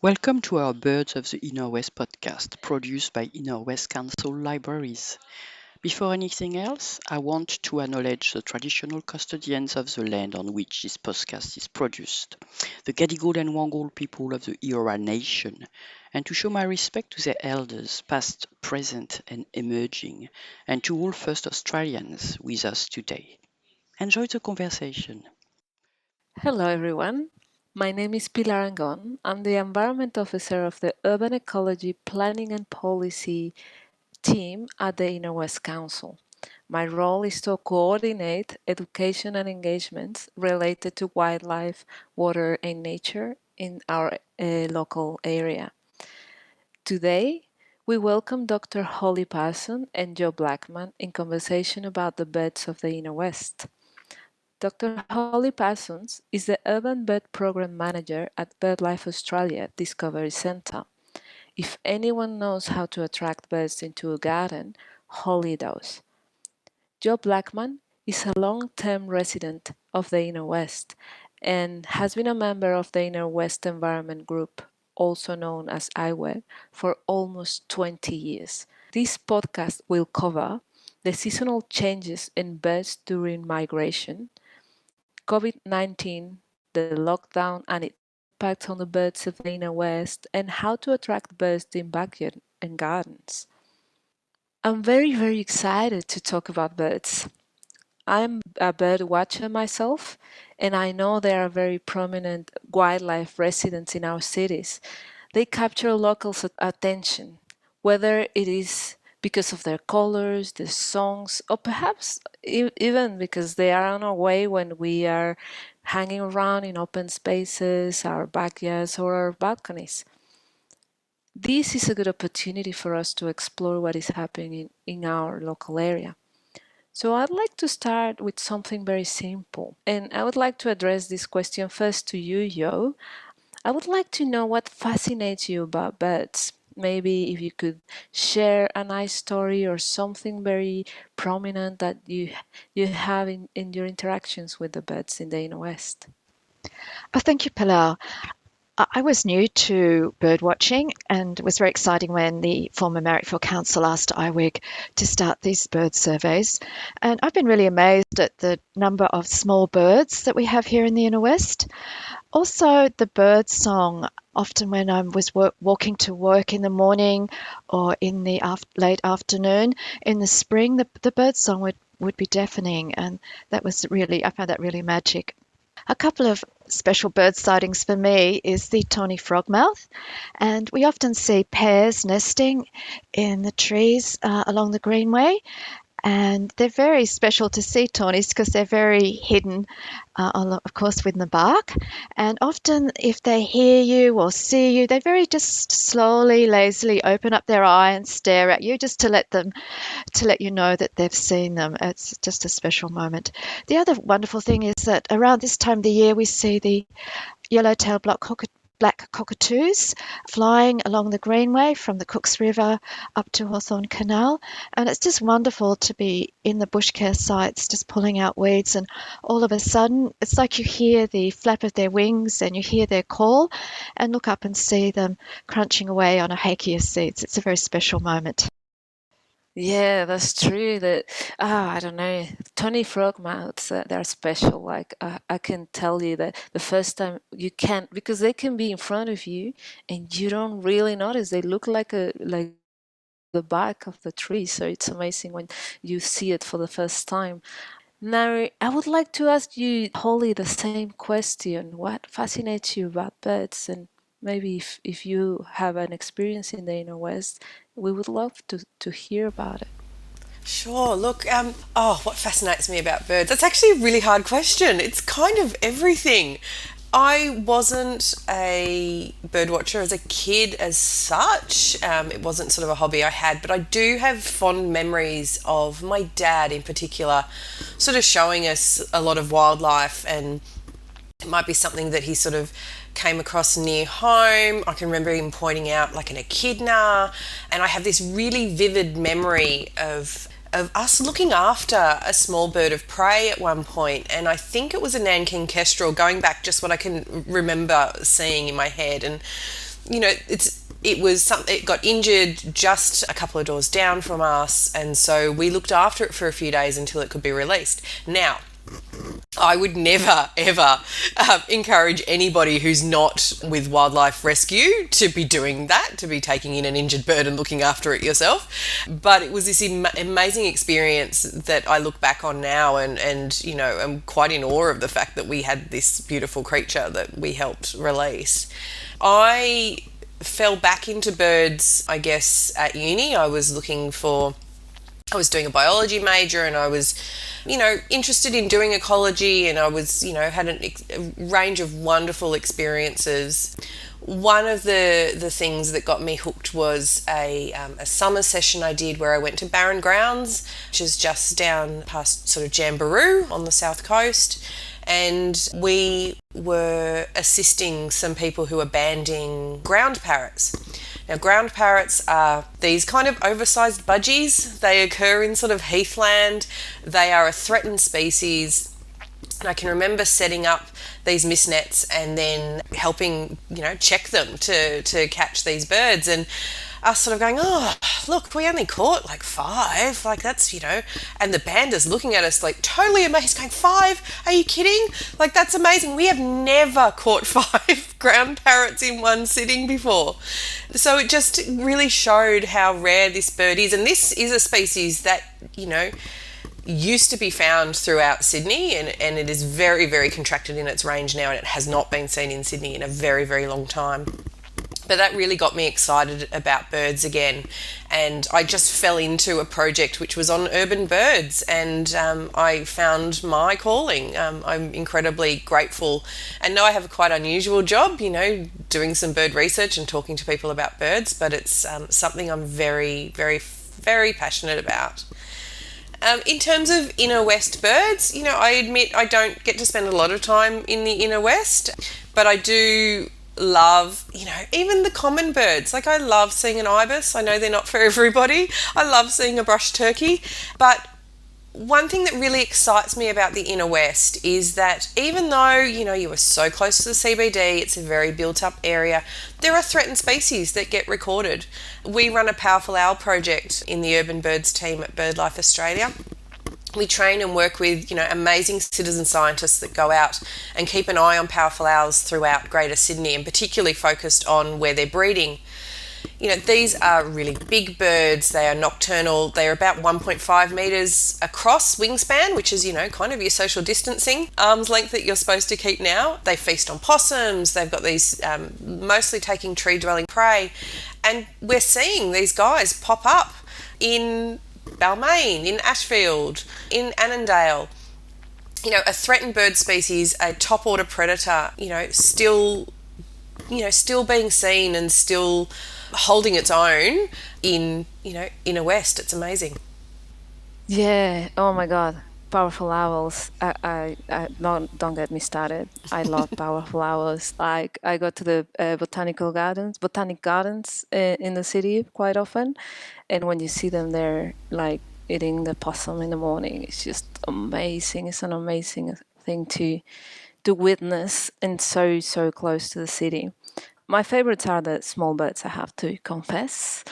Welcome to our Birds of the Inner West podcast, produced by Inner West Council Libraries. Before anything else, I want to acknowledge the traditional custodians of the land on which this podcast is produced, the Gadigal and Wangal people of the Eora Nation, and to show my respect to their elders, past, present, and emerging, and to all First Australians with us today. Enjoy the conversation. Hello, everyone. My name is Pilar Angon. I'm the Environment Officer of the Urban Ecology Planning and Policy team at the Inner West Council. My role is to coordinate education and engagements related to wildlife, water, and nature in our local area. Today, we welcome Dr. Holly Parsons and Joe Blackman in conversation about the birds of the Inner West. Dr. Holly Parsons is the Urban Bird Program Manager at BirdLife Australia Discovery Centre. If anyone knows how to attract birds into a garden, Holly does. Joe Blackman is a long-term resident of the Inner West and has been a member of the Inner West Environment Group, also known as IWEG, for almost 20 years. This podcast will cover the seasonal changes in birds during migration, COVID-19, the lockdown and its impact on the birds of the Inner West, and how to attract birds in backyard and gardens. I'm very excited to talk about birds. I'm a bird watcher myself, and I know there are very prominent wildlife residents in our cities. They capture locals' attention, whether it is because of their colors, their songs, or perhaps even because they are on our way when we are hanging around in open spaces, our backyards, or our balconies. This is a good opportunity for us to explore what is happening in our local area. So I'd like to start with something very simple, and I would like to address this question first to you, Yo. I would like to know what fascinates you about birds. Maybe if you could share a nice story or something very prominent that you have in your interactions with the birds in the Inner West. Oh, thank you, Pilar. I was new to bird watching, and it was very exciting when the former Marrickville Council asked IWEG to start these bird surveys. And I've been really amazed at the number of small birds that we have here in the Inner West. Also, the bird song. Often when I was walking to work in the morning or in the late afternoon in the spring, the bird song would be deafening, and I found that really magic. A couple of special bird sightings for me is the tawny frogmouth, and we often see pairs nesting in the trees along the Greenway, and they're very special to see tawnies because they're very hidden, of course, within the bark. And often, if they hear you or see you, they very just slowly, lazily open up their eye and stare at you, just to let you know that they've seen them. It's just a special moment. The other wonderful thing is that around this time of the year, we see the yellow-tailed black cockatoos flying along the Greenway from the Cooks River up to Hawthorn Canal. And it's just wonderful to be in the bush care sites, just pulling out weeds. And all of a sudden, it's like you hear the flap of their wings and you hear their call and look up and see them crunching away on a hakea seeds. It's a very special moment. Yeah, that's true. I don't know, Tony frogmouths, they're special. Like I can tell you that the first time you can't, because they can be in front of you and you don't really notice. They look like the bark of the tree. So it's amazing when you see it for the first time. Now, I would like to ask you, Holly, the same question. What fascinates you about birds? And maybe if you have an experience in the Inner West, we would love to hear about it. Sure. Look, what fascinates me about birds? That's actually a really hard question. It's kind of everything. I wasn't a bird watcher as a kid as such. It wasn't sort of a hobby I had, but I do have fond memories of my dad in particular sort of showing us a lot of wildlife, and it might be something that he sort of came across near home. I can remember him pointing out like an echidna, and I have this really vivid memory of us looking after a small bird of prey at one point, and I think it was a Nanking kestrel, going back just what I can remember seeing in my head. And It got injured just a couple of doors down from us, and so we looked after it for a few days until it could be released. Now, I would never, ever encourage anybody who's not with wildlife rescue to be doing that, to be taking in an injured bird and looking after it yourself. But it was this amazing experience that I look back on now, and I'm quite in awe of the fact that we had this beautiful creature that we helped release. I fell back into birds, I guess, at uni. I was doing a biology major, and I was, interested in doing ecology, and I was, had a range of wonderful experiences. One of the things that got me hooked was a summer session I did where I went to Barren Grounds, which is just down past sort of Jamboree on the south coast. And we were assisting some people who were banding ground parrots. Now, ground parrots are these kind of oversized budgies. They occur in sort of heathland. They are a threatened species. And I can remember setting up these mist nets and then helping, check them to catch these birds. And us sort of going, oh, look, we only caught like 5. Like, that's, and the bander's looking at us like totally amazed, going, 5? Are you kidding? Like, that's amazing. We have never caught 5 ground parrots in one sitting before. So it just really showed how rare this bird is. And this is a species that, used to be found throughout Sydney, and it is very, very contracted in its range now, and it has not been seen in Sydney in a very, very long time. But that really got me excited about birds again, and I just fell into a project which was on urban birds, and I found my calling. I'm incredibly grateful, and know I have a quite unusual job, doing some bird research and talking to people about birds, but it's something I'm very, very, very passionate about. In terms of inner west birds, I admit I don't get to spend a lot of time in the inner west, but I do love, even the common birds. Like, I love seeing an ibis. I know they're not for everybody. I love seeing a brush turkey. But one thing that really excites me about the inner west is that even though, you are so close to the CBD, it's a very built up area, there are threatened species that get recorded. We run a powerful owl project in the urban birds team at BirdLife Australia. We train and work with, amazing citizen scientists that go out and keep an eye on powerful owls throughout Greater Sydney, and particularly focused on where they're breeding. These are really big birds. They are nocturnal. They are about 1.5 metres across wingspan, which is, kind of your social distancing arm's length that you're supposed to keep now. They feast on possums. They've got these mostly taking tree-dwelling prey. And we're seeing these guys pop up in Balmain, in Ashfield, in Annandale. A threatened bird species, a top order predator, still being seen and still holding its own in, inner west. It's amazing. Yeah. Oh my God. Powerful owls. I don't get me started. I love powerful owls. I go to the botanic gardens in the city quite often, and when you see them there, like eating the possum in the morning, it's just amazing. It's an amazing thing to witness, and so close to the city. My favorites are the small birds, I have to confess.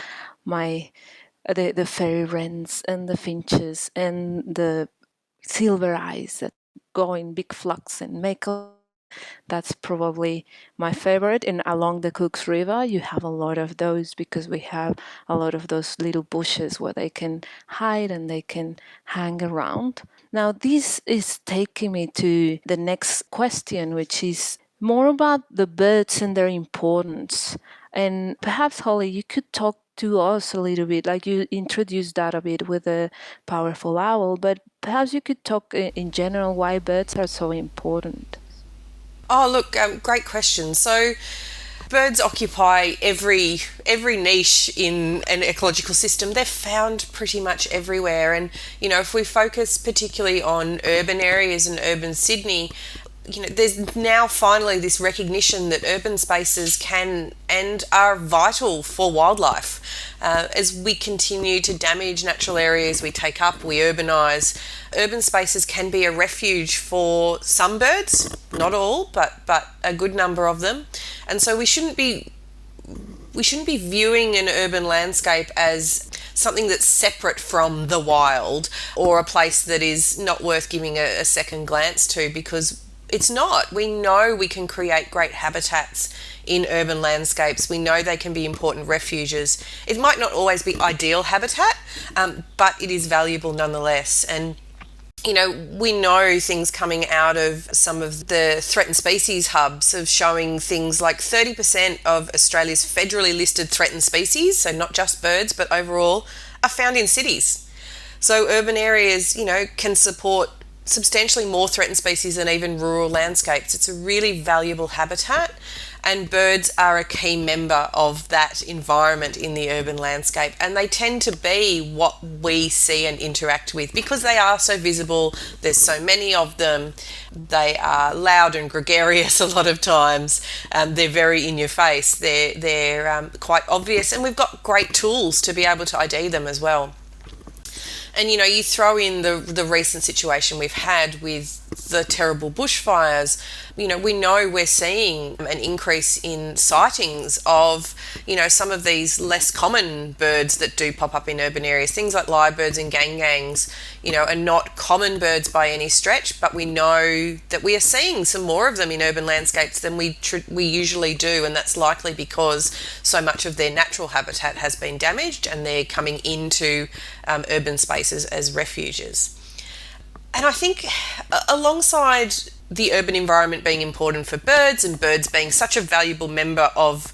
The fairy-wrens and the finches and the silver eyes that go in big flocks and make that's probably my favorite. And along the Cooks River, you have a lot of those because we have a lot of those little bushes where they can hide and they can hang around. Now, this is taking me to the next question, which is more about the birds and their importance. And perhaps, Holly, you could talk to us a little bit, like you introduced that a bit with the powerful owl, but perhaps you could talk in general why birds are so important. Oh, look, great question. So birds occupy every niche in an ecological system. They're found pretty much everywhere. And, if we focus particularly on urban areas and urban Sydney, there's now finally this recognition that urban spaces can and are vital for wildlife. As we continue to damage natural areas we take up, we urbanise, urban spaces can be a refuge for some birds, not all, but a good number of them. And so we shouldn't be we shouldn't be viewing an urban landscape as something that's separate from the wild, or a place that is not worth giving a second glance to, because it's not. We know we can create great habitats in urban landscapes. We know they can be important refuges. It might not always be ideal habitat, but it is valuable nonetheless. And we know things coming out of some of the threatened species hubs of showing things like 30% of Australia's federally listed threatened species, so not just birds but overall, are found in cities. So urban areas, can support substantially more threatened species than even rural landscapes. It's a really valuable habitat, and birds are a key member of that environment in the urban landscape, and they tend to be what we see and interact with because they are so visible. There's so many of them. They are loud and gregarious a lot of times. They're very in your face. They're quite obvious, and we've got great tools to be able to ID them as well. And you throw in the recent situation we've had with the terrible bushfires. We know we're seeing an increase in sightings of some of these less common birds that do pop up in urban areas. Things like lyrebirds and gangangs are not common birds by any stretch, but we know that we are seeing some more of them in urban landscapes than we usually do, and that's likely because so much of their natural habitat has been damaged and they're coming into urban spaces as refuges. And I think alongside the urban environment being important for birds, and birds being such a valuable member of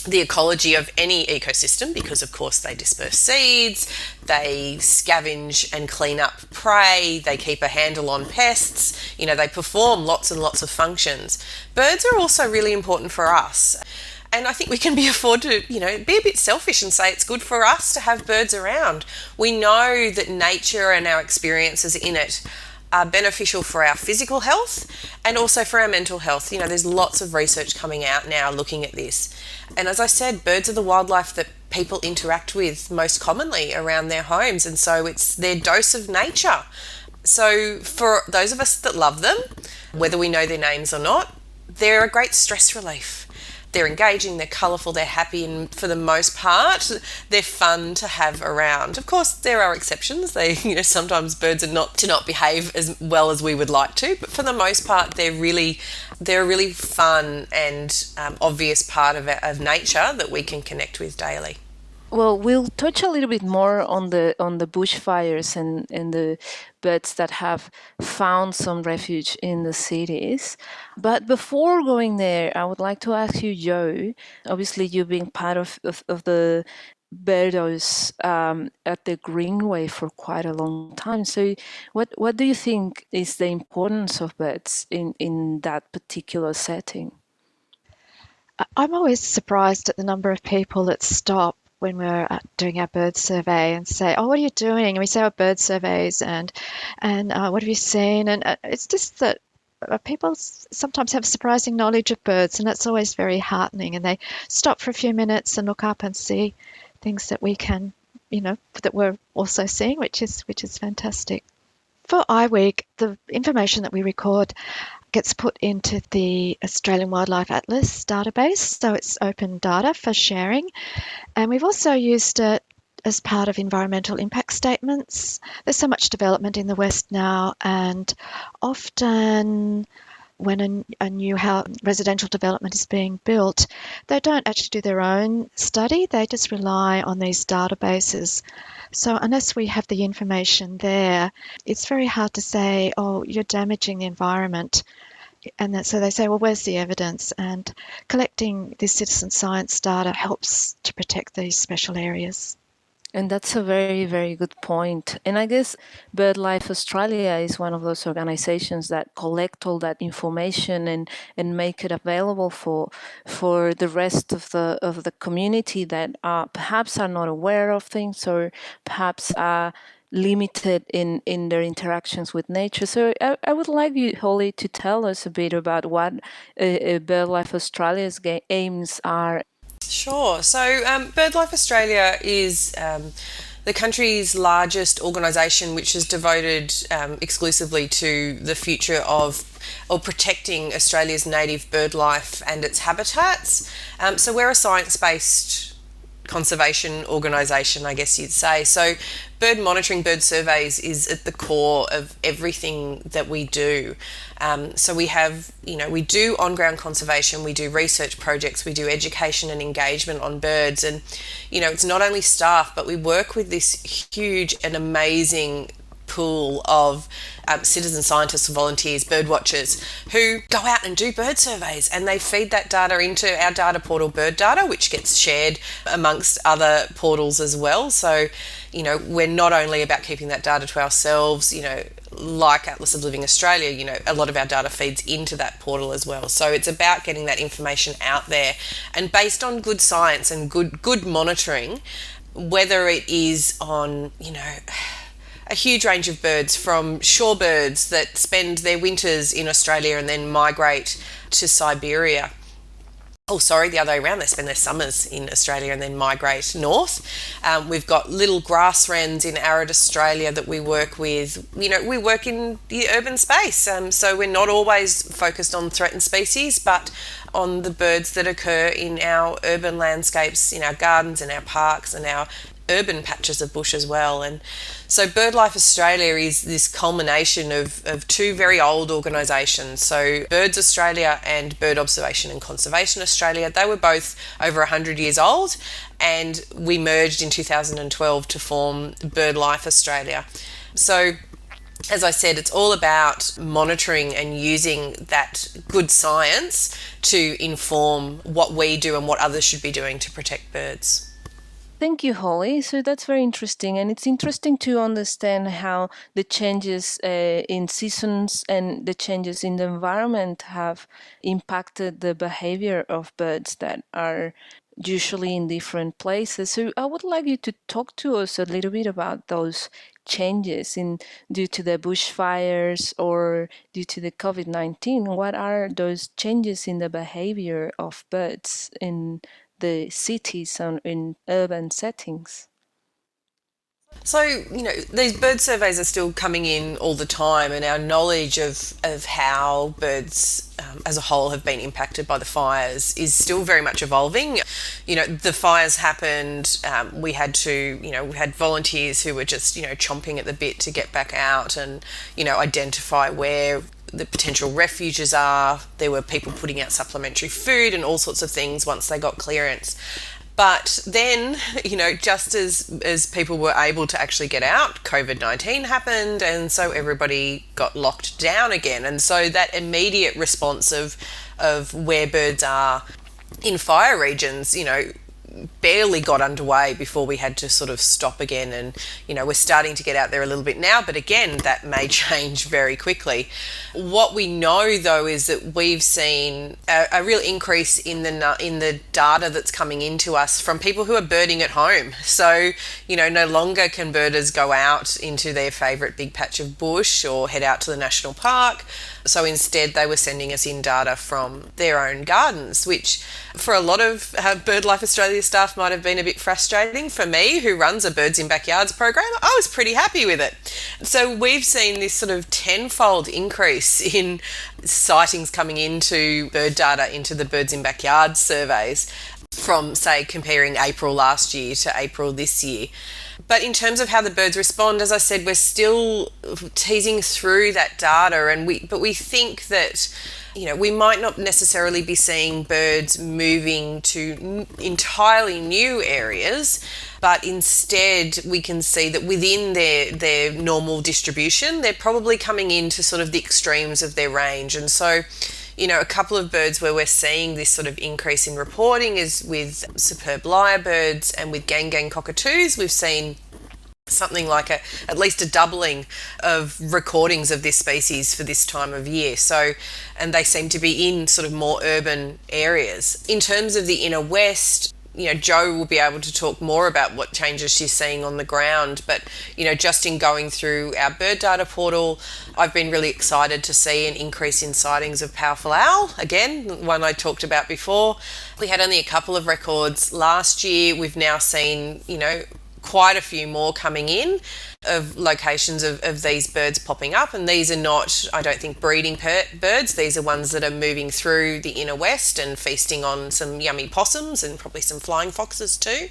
the ecology of any ecosystem, because of course they disperse seeds, they scavenge and clean up prey, they keep a handle on pests, they perform lots and lots of functions. Birds are also really important for us. And I think we can afford to, be a bit selfish and say it's good for us to have birds around. We know that nature and our experiences in it are beneficial for our physical health and also for our mental health. There's lots of research coming out now looking at this. And as I said, birds are the wildlife that people interact with most commonly around their homes, and so it's their dose of nature. So for those of us that love them, whether we know their names or not, they're a great stress relief. They're engaging, they're colourful, they're happy, and for the most part, they're fun to have around. Of course, there are exceptions. Sometimes birds are not behave as well as we would like to, but for the most part, they're a really fun and obvious part of nature that we can connect with daily. Well, we'll touch a little bit more on the bushfires and the birds that have found some refuge in the cities. But before going there, I would like to ask you, Joe. Obviously, you've been part of the birdos at the GreenWay for quite a long time. So, what do you think is the importance of birds in that particular setting? I'm always surprised at the number of people that stop when we're doing our bird survey and say, "Oh, what are you doing?" And we say our bird surveys and what have you seen? And it's just that people sometimes have surprising knowledge of birds, and that's always very heartening. And they stop for a few minutes and look up and see things that we can, that we're also seeing, which is fantastic. For IWEG, the information that we record gets put into the Australian Wildlife Atlas database, so it's open data for sharing. And we've also used it as part of environmental impact statements. There's so much development in the West now, and often when a new residential development is being built, they don't actually do their own study, they just rely on these databases. So unless we have the information there, it's very hard to say, "Oh, you're damaging the environment." And so they say, "Well, where's the evidence?" And collecting this citizen science data helps to protect these special areas. And that's a very, very good point. And I guess BirdLife Australia is one of those organizations that collect all that information and make it available for the rest of the community that perhaps are not aware of things, or perhaps are limited in their interactions with nature. So I would like you, Holly, to tell us a bit about what BirdLife Australia's aims are. Sure. So BirdLife Australia is the country's largest organisation, which is devoted exclusively to the future of or protecting Australia's native bird life and its habitats. So we're a science-based conservation organisation, I guess you'd say. So bird monitoring, bird surveys is at the core of everything that we do. So we have, we do on-ground conservation, we do research projects, we do education and engagement on birds. And, it's not only staff, but we work with this huge and amazing pool of citizen scientists, volunteers, bird watchers who go out and do bird surveys, and they feed that data into our data portal, Bird Data, which gets shared amongst other portals as well. So, we're not only about keeping that data to ourselves, like Atlas of Living Australia, a lot of our data feeds into that portal as well. So it's about getting that information out there, and based on good science and good monitoring, whether it is on, a huge range of birds, from shorebirds that spend their winters in Australia and then migrate to Siberia. Oh, sorry, the other way around. They spend their summers in Australia and then migrate north. We've got little grass wrens in arid Australia that we work with. We work in the urban space, so we're not always focused on threatened species, but on the birds that occur in our urban landscapes, in our gardens, in our parks, and our urban patches of bush as well. And so BirdLife Australia is this culmination of two very old organisations. So Birds Australia and Bird Observation and Conservation Australia, they were both over 100 years old, and we merged in 2012 to form BirdLife Australia. So as I said, it's all about monitoring and using that good science to inform what we do and what others should be doing to protect birds. Thank you, Holly. So that's very interesting. And it's interesting to understand how the changes in seasons and the changes in the environment have impacted the behavior of birds that are usually in different places. So I would like you to talk to us a little bit about those changes due to the bushfires or due to the COVID-19. What are those changes in the behavior of birds in the cities and in urban settings? So, these bird surveys are still coming in all the time, and our knowledge of how birds as a whole have been impacted by the fires is still very much evolving. The fires happened, we had volunteers who were just, chomping at the bit to get back out and, identify where the potential refuges are. There were people putting out supplementary food and all sorts of things once they got clearance. But then, just as people were able to actually get out, COVID-19 happened, and so everybody got locked down again. And so that immediate response of where birds are in fire regions, barely got underway before we had to sort of stop again. And, we're starting to get out there a little bit now, but again, that may change very quickly. What we know, though, is that we've seen a real increase in the data that's coming into us from people who are birding at home. So, no longer can birders go out into their favourite big patch of bush or head out to the national park. So instead, they were sending us in data from their own gardens, which for a lot of BirdLife Australia staff might have been a bit frustrating. For me, who runs a Birds in Backyards program, I was pretty happy with it. So we've seen this sort of tenfold increase in sightings coming into bird data into the Birds in Backyards surveys from, say, comparing April last year to April this year. But in terms of how the birds respond, as I said, we're still teasing through that data, but we think that we might not necessarily be seeing birds moving to entirely new areas, but instead we can see that within their normal distribution, they're probably coming into sort of the extremes of their range. And so, a couple of birds where we're seeing this sort of increase in reporting is with superb lyrebirds and with gang cockatoos. We've seen something like at least a doubling of recordings of this species for this time of year. So, and they seem to be in sort of more urban areas. In terms of the inner west, Jo will be able to talk more about what changes she's seeing on the ground. But, just in going through our bird data portal, I've been really excited to see an increase in sightings of powerful owl. Again, one I talked about before. We had only a couple of records last year. We've now seen, quite a few more coming in of locations of these birds popping up, and these are not, I don't think, breeding birds. These are ones that are moving through the inner west and feasting on some yummy possums and probably some flying foxes too.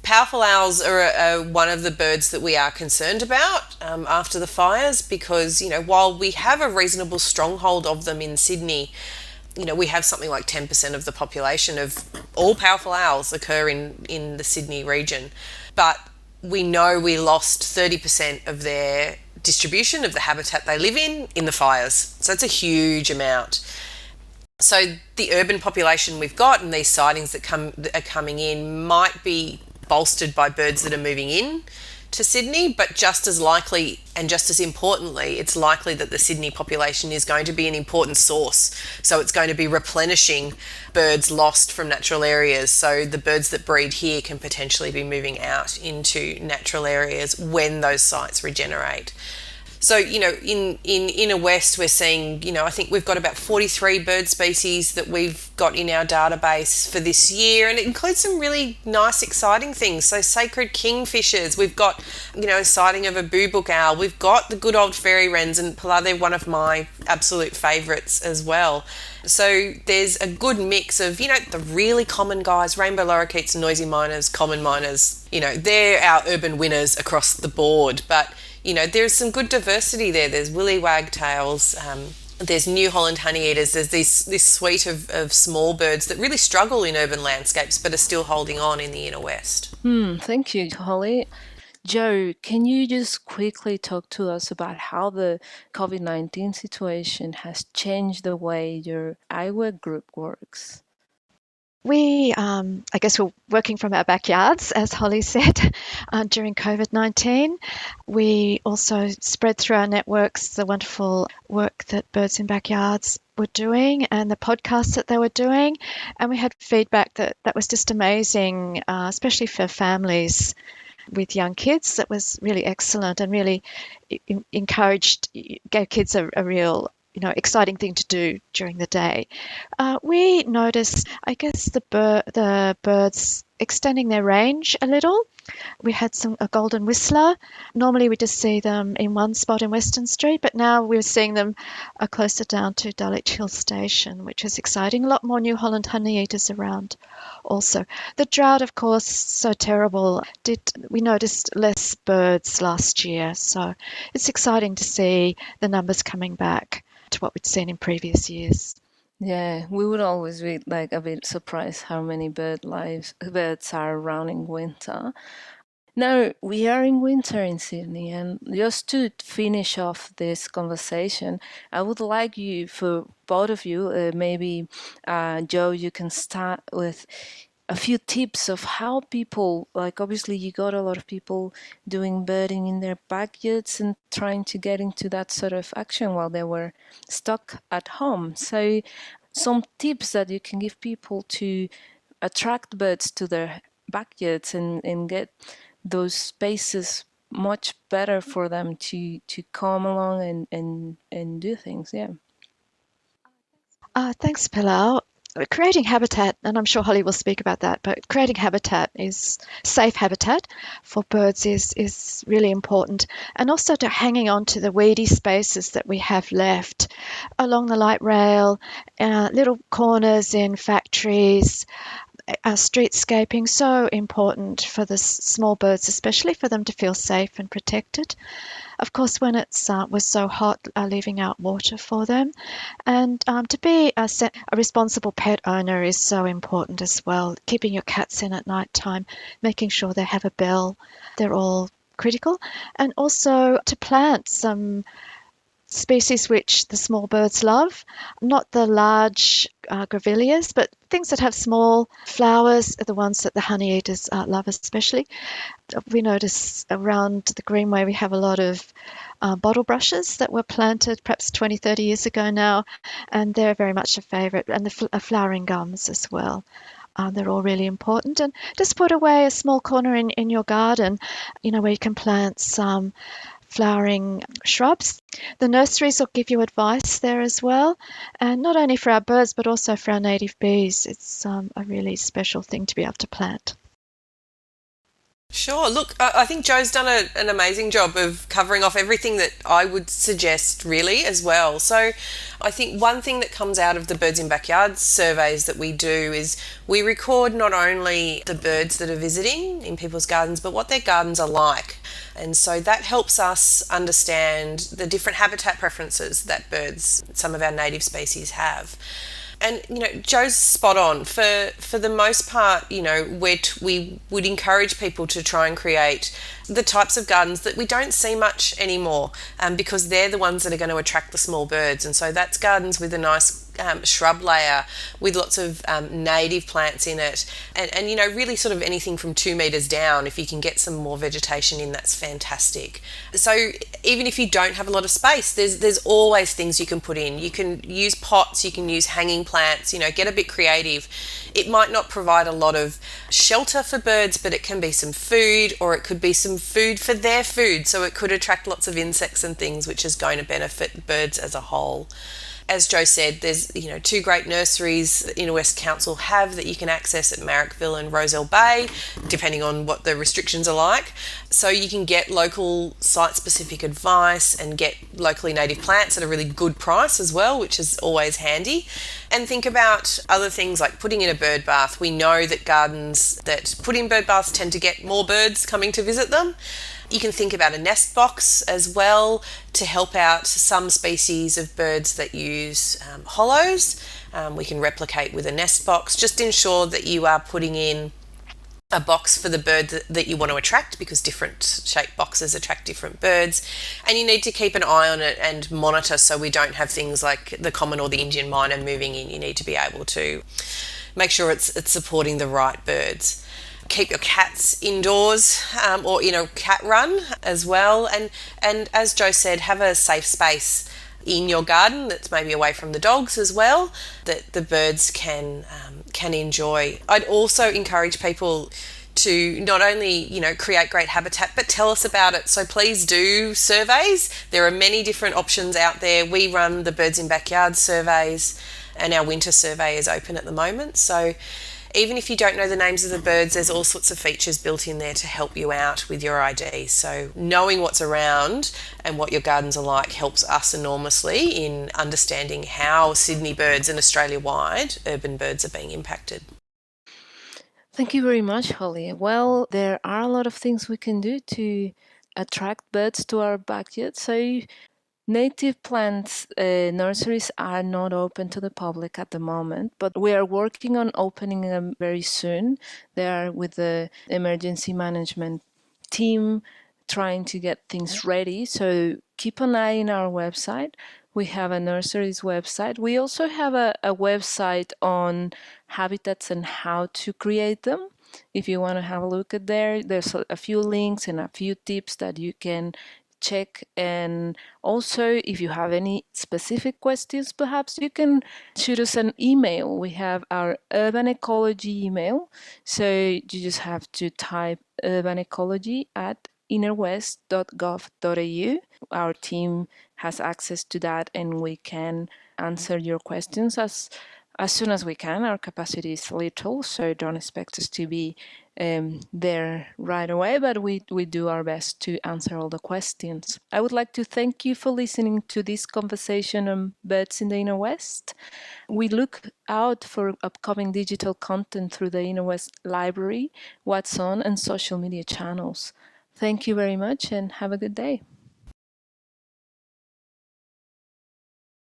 Powerful owls are one of the birds that we are concerned about after the fires, because, while we have a reasonable stronghold of them in Sydney, we have something like 10% of the population of all powerful owls occur in the Sydney region. But we know we lost 30% of their distribution of the habitat they live in the fires. So it's a huge amount. So the urban population we've got and these sightings that are coming in might be bolstered by birds that are moving in to Sydney, but just as likely and just as importantly, it's likely that the Sydney population is going to be an important source. So it's going to be replenishing birds lost from natural areas. So the birds that breed here can potentially be moving out into natural areas when those sites regenerate. So, in inner west, we're seeing, I think we've got about 43 bird species that we've got in our database for this year, and it includes some really nice, exciting things. So sacred kingfishers, we've got, a sighting of a boobook owl, we've got the good old fairy-wrens, and they're one of my absolute favourites as well. So there's a good mix of, the really common guys, rainbow lorikeets, noisy miners, common miners, they're our urban winners across the board, but there's some good diversity there. There's willy wagtails, there's New Holland honeyeaters, there's this suite of small birds that really struggle in urban landscapes but are still holding on in the inner west. Thank you, Holly. Joe, can you just quickly talk to us about how the COVID-19 situation has changed the way your IWEG group works? We, I guess we're working from our backyards, as Holly said, during COVID-19. We also spread through our networks the wonderful work that Birds in Backyards were doing and the podcasts that they were doing. And we had feedback that was just amazing, especially for families with young kids. That was really excellent and really encouraged, gave kids a real exciting thing to do during the day. We noticed, I guess, the birds extending their range a little. We had a golden whistler. Normally we just see them in one spot in Western Street, but now we're seeing them closer down to Dulwich Hill Station, which is exciting. A lot more New Holland honeyeaters around also. The drought, of course, so terrible. We noticed less birds last year, so it's exciting to see the numbers coming back to what we'd seen in previous years. Yeah, we would always be a bit surprised how many birds are around in winter. Now, we are in winter in Sydney, and just to finish off this conversation, I would like you, for both of you, maybe Joe, you can start with a few tips of how people, obviously you got a lot of people doing birding in their backyards and trying to get into that sort of action while they were stuck at home. So some tips that you can give people to attract birds to their backyards and get those spaces much better for them to come along and do things. Yeah. Thanks, Pilar. Creating habitat, and I'm sure Holly will speak about that, but creating safe habitat for birds is really important. And also to hanging on to the weedy spaces that we have left along the light rail, little corners in factories, streetscaping, so important for the small birds, especially for them to feel safe and protected. Of course, when it was so hot, leaving out water for them. And to be a responsible pet owner is so important as well. Keeping your cats in at night time, making sure they have a bell, they're all critical. And also to plant some species which the small birds love, not the large grevilleas, but things that have small flowers are the ones that the honeyeaters love especially. We notice around the GreenWay we have a lot of bottle brushes that were planted perhaps 20, 30 years ago now, and they're very much a favourite, and the flowering gums as well. They're all really important. And just put away a small corner in your garden, where you can plant some flowering shrubs. The nurseries will give you advice there as well, and not only for our birds but also for our native bees. It's a really special thing to be able to plant. Sure. Look, I think Joe's done an amazing job of covering off everything that I would suggest, really, as well. So, I think one thing that comes out of the Birds in Backyards surveys that we do is we record not only the birds that are visiting in people's gardens, but what their gardens are like. And so that helps us understand the different habitat preferences that birds, some of our native species, have. And Joe's spot on. For the most part, we would encourage people to try and create the types of gardens that we don't see much anymore, because they're the ones that are going to attract the small birds. And so that's gardens with a nice shrub layer with lots of native plants in it, and really sort of anything from 2 meters down. If you can get some more vegetation in, that's fantastic. So even if you don't have a lot of space, there's always things you can put in. You can use pots, you can use hanging plants, get a bit creative. It might not provide a lot of shelter for birds, but it can be some food, or it could be some food for their food, so it could attract lots of insects and things, which is going to benefit birds as a whole. As Joe said, there's 2 great nurseries that Inner West Council have that you can access at Marrickville and Roselle Bay, depending on what the restrictions are like. So you can get local site-specific advice and get locally native plants at a really good price as well, which is always handy. And think about other things like putting in a bird bath. We know that gardens that put in bird baths tend to get more birds coming to visit them. You can think about a nest box as well to help out some species of birds that use hollows. We can replicate with a nest box. Just ensure that you are putting in a box for the bird that you want to attract, because different shaped boxes attract different birds. And you need to keep an eye on it and monitor, so we don't have things like the common or the Indian myna moving in. You need to be able to make sure it's supporting the right birds. Keep your cats indoors, or in a cat run as well. And as Joe said, have a safe space in your garden that's maybe away from the dogs as well, that the birds can enjoy. I'd also encourage people to not only create great habitat, but tell us about it. So please do surveys. There are many different options out there. We run the Birds in Backyard surveys, and our winter survey is open at the moment. So even if you don't know the names of the birds, there's all sorts of features built in there to help you out with your ID. So knowing what's around and what your gardens are like helps us enormously in understanding how Sydney birds and Australia-wide urban birds are being impacted. Thank you very much, Holly. Well, there are a lot of things we can do to attract birds to our backyard. So native plants nurseries are not open to the public at the moment, but we are working on opening them very soon. They are with the emergency management team trying to get things ready. So keep an eye on our website. We have a nurseries website. We also have a website on habitats and how to create them. If you want to have a look at there, there's a few links and a few tips that you can check. And also, if you have any specific questions, perhaps you can shoot us an email. We have our urban ecology email. So you just have to type urbanecology@innerwest.gov.au. Our team has access to that, and we can answer your questions as soon as we can. Our capacity is little, so don't expect us to be there right away, but we do our best to answer all the questions. I would like to thank you for listening to this conversation on birds in the Inner West. We look out for upcoming digital content through the Inner West Library, What's On, and social media channels. Thank you very much and have a good day.